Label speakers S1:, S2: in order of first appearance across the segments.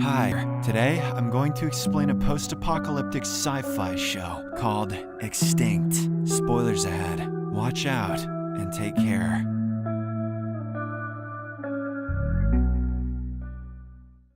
S1: Hi, today I'm going to explain a post-apocalyptic sci-fi show called Extinct. Spoilers ahead. Watch out and take care.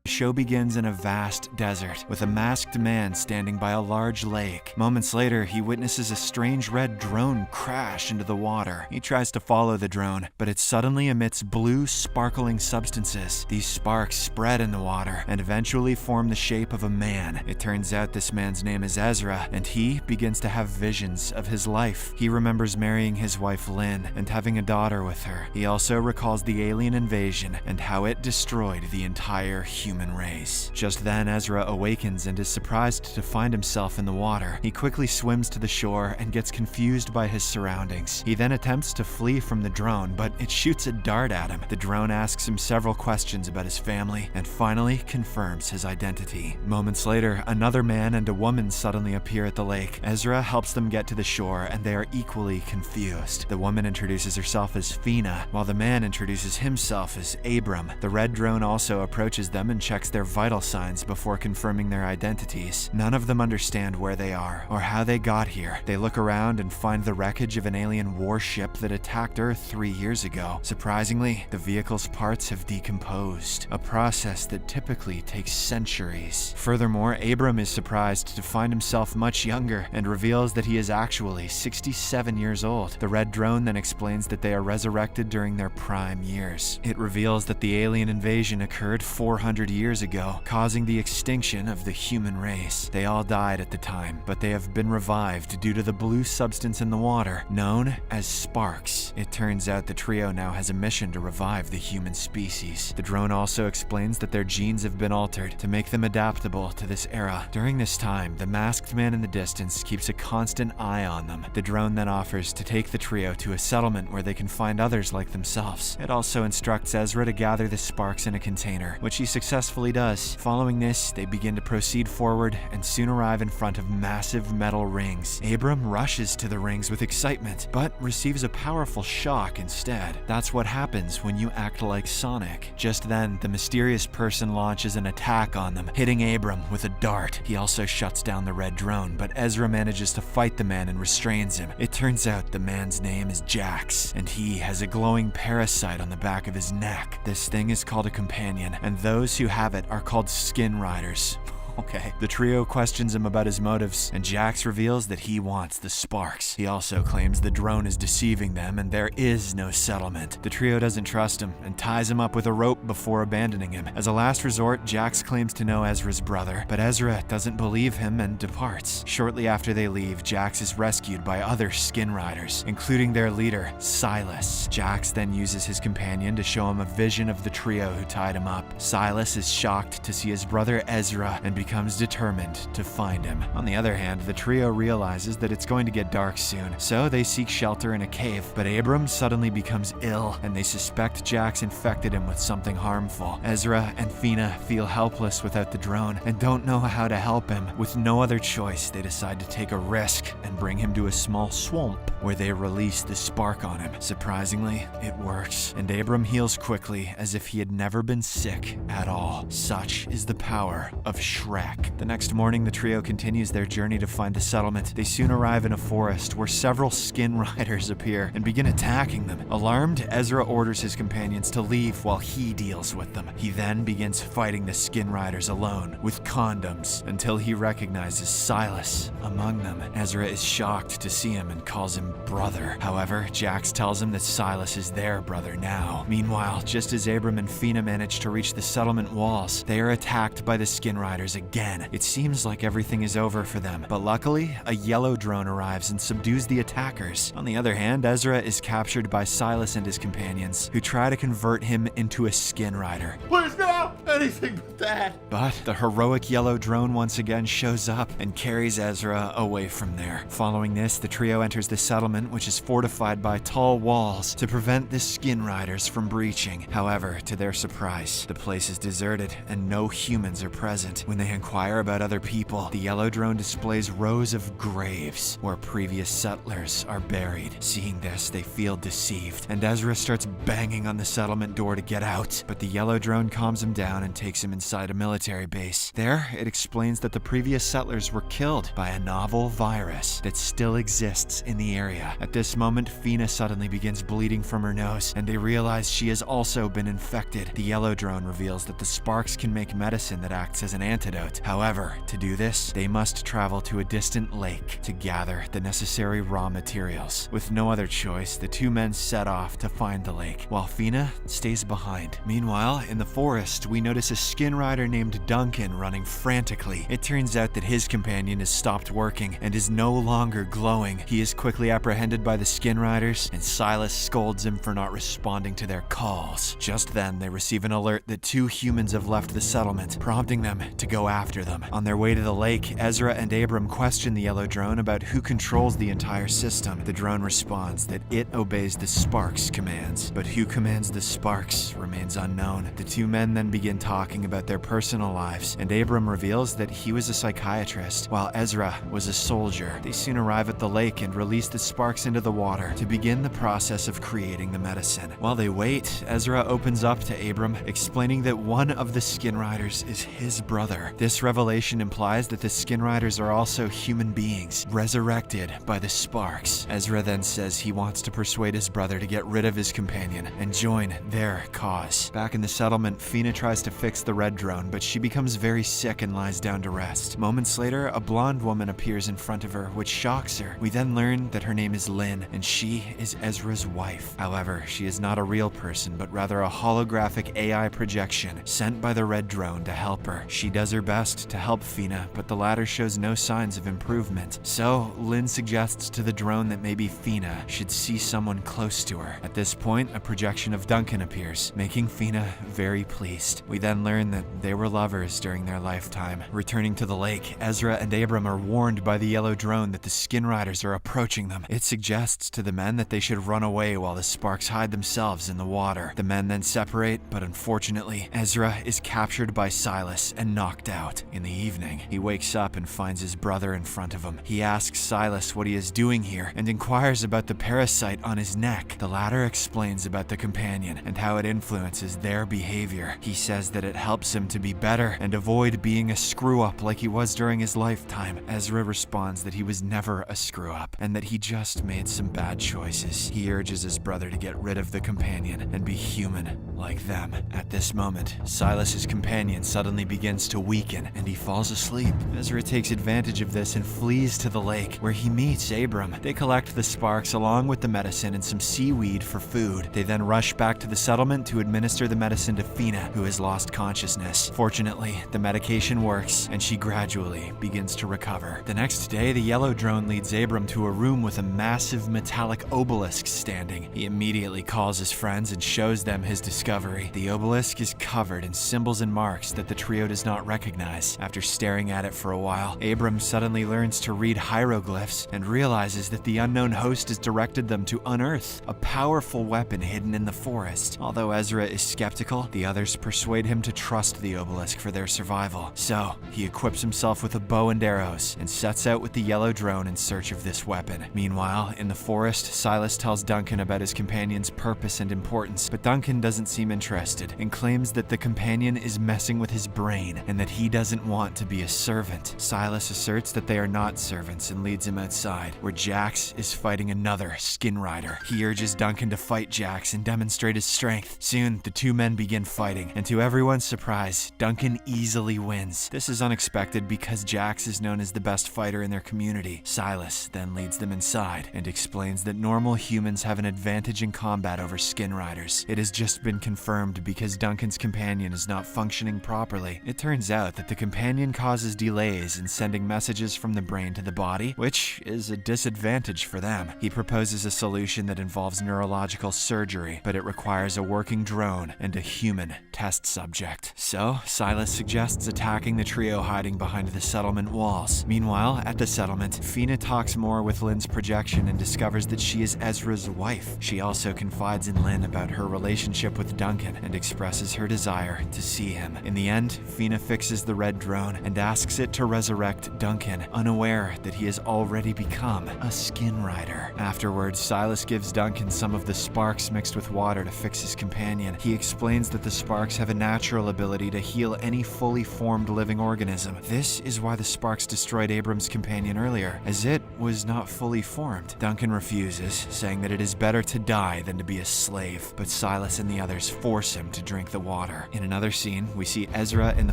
S1: The show begins in a vast desert, with a masked man standing by a large lake. Moments later, he witnesses a strange red drone crash into the water. He tries to follow the drone, but it suddenly emits blue, sparkling substances. These sparks spread in the water, and eventually form the shape of a man. It turns out this man's name is Ezra, and he begins to have visions of his life. He remembers marrying his wife Lynn, and having a daughter with her. He also recalls the alien invasion, and how it destroyed the entire human race. Just then, Ezra awakens and is surprised to find himself in the water. He quickly swims to the shore and gets confused by his surroundings. He then attempts to flee from the drone, but it shoots a dart at him. The drone asks him several questions about his family and finally confirms his identity. Moments later, another man and a woman suddenly appear at the lake. Ezra helps them get to the shore, and they are equally confused. The woman introduces herself as Fina, while the man introduces himself as Abram. The red drone also approaches them and checks their vital signs before confirming their identities. None of them understand where they are or how they got here. They look around and find the wreckage of an alien warship that attacked Earth 3 years ago. Surprisingly, the vehicle's parts have decomposed, a process that typically takes centuries. Furthermore, Abram is surprised to find himself much younger and reveals that he is actually 67 years old. The red drone then explains that they are resurrected during their prime years. It reveals that the alien invasion occurred 400 years ago, causing the extinction of the human race. They all died at the time, but they have been revived due to the blue substance in the water, known as sparks. It turns out the trio now has a mission to revive the human species. The drone also explains that their genes have been altered to make them adaptable to this era. During this time, the masked man in the distance keeps a constant eye on them. The drone then offers to take the trio to a settlement where they can find others like themselves. It also instructs Ezra to gather the sparks in a container, which he successfully does. Following this, they begin to proceed forward and soon arrive in front of massive metal rings. Abram rushes to the rings with excitement, but receives a powerful shock instead. That's what happens when you act like Sonic. Just then, the mysterious person launches an attack on them, hitting Abram with a dart. He also shuts down the red drone, but Ezra manages to fight the man and restrains him. It turns out the man's name is Jax, and he has a glowing parasite on the back of his neck. This thing is called a companion, and those who have it are called skin riders. Okay. The trio questions him about his motives, and Jax reveals that he wants the sparks. He also claims the drone is deceiving them and there is no settlement. The trio doesn't trust him and ties him up with a rope before abandoning him. As a last resort, Jax claims to know Ezra's brother, but Ezra doesn't believe him and departs. Shortly after they leave, Jax is rescued by other skin riders, including their leader, Silas. Jax then uses his companion to show him a vision of the trio who tied him up. Silas is shocked to see his brother Ezra and becomes determined to find him. On the other hand, the trio realizes that it's going to get dark soon, so they seek shelter in a cave. But Abram suddenly becomes ill, and they suspect Jax infected him with something harmful. Ezra and Fina feel helpless without the drone and don't know how to help him. With no other choice, they decide to take a risk and bring him to a small swamp where they release the spark on him. Surprisingly, it works, and Abram heals quickly as if he had never been sick at all. Such is the power of Shrek. The next morning, the trio continues their journey to find the settlement. They soon arrive in a forest where several skin riders appear and begin attacking them. Alarmed, Ezra orders his companions to leave while he deals with them. He then begins fighting the skin riders alone with condoms until he recognizes Silas among them. Ezra is shocked to see him and calls him brother. However, Jax tells him that Silas is their brother now. Meanwhile, just as Abram and Fina manage to reach the settlement walls, they are attacked by the skin riders again. It seems like everything is over for them, but luckily, a yellow drone arrives and subdues the attackers. On the other hand, Ezra is captured by Silas and his companions, who try to convert him into a skin rider.
S2: Please no! Anything but that!
S1: But the heroic yellow drone once again shows up and carries Ezra away from there. Following this, the trio enters the settlement, which is fortified by tall walls to prevent the skin riders from breaching. However, to their surprise, the place is deserted and no humans are present. When they inquire about other people, the yellow drone displays rows of graves where previous settlers are buried. Seeing this, they feel deceived, and Ezra starts banging on the settlement door to get out, but the yellow drone calms him down down and takes him inside a military base. There, it explains that the previous settlers were killed by a novel virus that still exists in the area. At this moment, Fina suddenly begins bleeding from her nose, and they realize she has also been infected. The yellow drone reveals that the sparks can make medicine that acts as an antidote. However, to do this, they must travel to a distant lake to gather the necessary raw materials. With no other choice, the two men set off to find the lake, while Fina stays behind. Meanwhile, in the forest, we notice a skin rider named Duncan running frantically. It turns out that his companion has stopped working and is no longer glowing. He is quickly apprehended by the skin riders, and Silas scolds him for not responding to their calls. Just then, they receive an alert that two humans have left the settlement, prompting them to go after them. On their way to the lake, Ezra and Abram question the yellow drone about who controls the entire system. The drone responds that it obeys the Sparks commands, but who commands the Sparks remains unknown. The two men then begin talking about their personal lives, and Abram reveals that he was a psychiatrist, while Ezra was a soldier. They soon arrive at the lake and release the Sparks into the water to begin the process of creating the medicine. While they wait, Ezra opens up to Abram, explaining that one of the skin riders is his brother. This revelation implies that the skin riders are also human beings, resurrected by the Sparks. Ezra then says he wants to persuade his brother to get rid of his companion and join their cause. Back in the settlement, Fina tries to fix the red drone, but she becomes very sick and lies down to rest. Moments later, a blonde woman appears in front of her, which shocks her. We then learn that her name is Lynn, and she is Ezra's wife. However, she is not a real person, but rather a holographic AI projection sent by the red drone to help her. She does her best to help Fina, but the latter shows no signs of improvement. So, Lynn suggests to the drone that maybe Fina should see someone close to her. At this point, a projection of Duncan appears, making Fina very pleased. We then learn that they were lovers during their lifetime. Returning to the lake, Ezra and Abram are warned by the yellow drone that the skin riders are approaching them. It suggests to the men that they should run away while the Sparks hide themselves in the water. The men then separate, but unfortunately, Ezra is captured by Silas and knocked out. In the evening, he wakes up and finds his brother in front of him. He asks Silas what he is doing here and inquires about the parasite on his neck. The latter explains about the companion and how it influences their behavior. He says that it helps him to be better and avoid being a screw-up like he was during his lifetime. Ezra responds that he was never a screw-up and that he just made some bad choices. He urges his brother to get rid of the companion and be human like them. At this moment, Silas's companion suddenly begins to weaken and he falls asleep. Ezra takes advantage of this and flees to the lake where he meets Abram. They collect the Sparks along with the medicine and some seaweed for food. They then rush back to the settlement to administer the medicine to Fina, who has lost consciousness. Fortunately, the medication works and she gradually begins to recover. The next day, the yellow drone leads Abram to a room with a massive metallic obelisk standing. He immediately calls his friends and shows them his discovery. The obelisk is covered in symbols and marks that the trio does not recognize. After staring at it for a while, Abram suddenly learns to read hieroglyphs and realizes that the unknown host has directed them to unearth a powerful weapon hidden in the forest. Although Ezra is skeptical, the others persuade him to trust the obelisk for their survival. So, he equips himself with a bow and arrows and sets out with the yellow drone in search of this weapon. Meanwhile, in the forest, Silas tells Duncan about his companion's purpose and importance, but Duncan doesn't seem interested and claims that the companion is messing with his brain and that he doesn't want to be a servant. Silas asserts that they are not servants and leads him outside, where Jax is fighting another skin rider. He urges Duncan to fight Jax and demonstrate his strength. Soon, the two men begin fighting, and to everyone's surprise, Duncan easily wins. This is unexpected because Jax is known as the best fighter in their community. Silas then leads them inside and explains that normal humans have an advantage in combat over skin riders. It has just been confirmed because Duncan's companion is not functioning properly. It turns out that the companion causes delays in sending messages from the brain to the body, which is a disadvantage for them. He proposes a solution that involves neurological surgery, but it requires a working drone and a human test subject. So, Silas suggests attacking the trio hiding behind the settlement walls. Meanwhile, at the settlement, Fina talks more with Lynn's projection and discovers that she is Ezra's wife. She also confides in Lynn about her relationship with Duncan and expresses her desire to see him. In the end, Fina fixes the red drone and asks it to resurrect Duncan, unaware that he has already become a skin rider. Afterwards, Silas gives Duncan some of the Sparks mixed with water to fix his companion. He explains that the Sparks have a natural ability to heal any fully formed living organism. This is why the sparks destroyed Abram's companion earlier, as it was not fully formed. Duncan refuses, saying that it is better to die than to be a slave, but Silas and the others force him to drink the water. In another scene, we see Ezra in the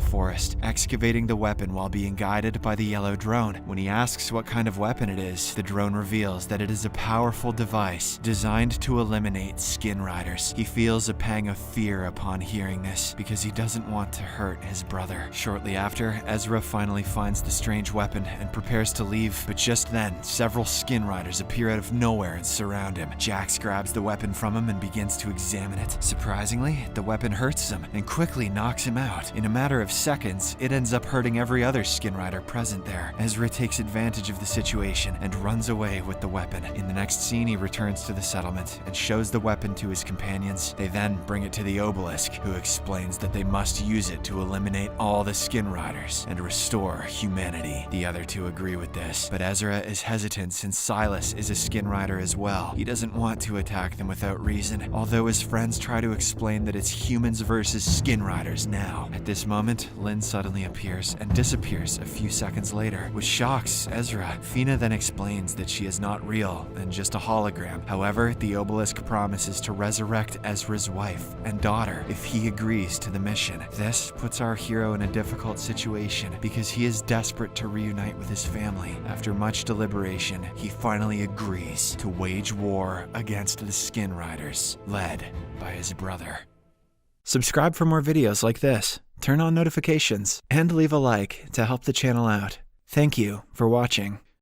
S1: forest, excavating the weapon while being guided by the yellow drone. When he asks what kind of weapon it is, the drone reveals that it is a powerful device designed to eliminate skin riders. He feels a pang of fear upon hearing this, because he doesn't want to hurt his brother. Shortly after, Ezra finally finds the strange weapon and prepares to leave, but just then, several skin riders appear out of nowhere and surround him. Jax grabs the weapon from him and begins to examine it. Surprisingly, the weapon hurts him and quickly knocks him out. In a matter of seconds, it ends up hurting every other skin rider present there. Ezra takes advantage of the situation and runs away with the weapon. In the next scene, he returns to the settlement and shows the weapon to his companions. They then bring it to the obelisk, who explains that they must use it to eliminate all the skin riders and restore humanity. The other two agree with this, but Ezra is hesitant since Silas is a skin rider as well. He doesn't want to attack them without reason, although his friends try to explain that it's humans versus skin riders now. At this moment, Lynn suddenly appears and disappears a few seconds later, which shocks Ezra. Fina then explains that she is not real and just a hologram. However, the obelisk promises to resurrect Ezra's wife and daughter if he agrees to the mission. This puts our hero in a difficult situation because he is desperate to reunite with his family. After much deliberation, he finally agrees to wage war against the skin riders, led by his brother. Subscribe for more videos like this, turn on notifications, and leave a like to help the channel out. Thank you for watching.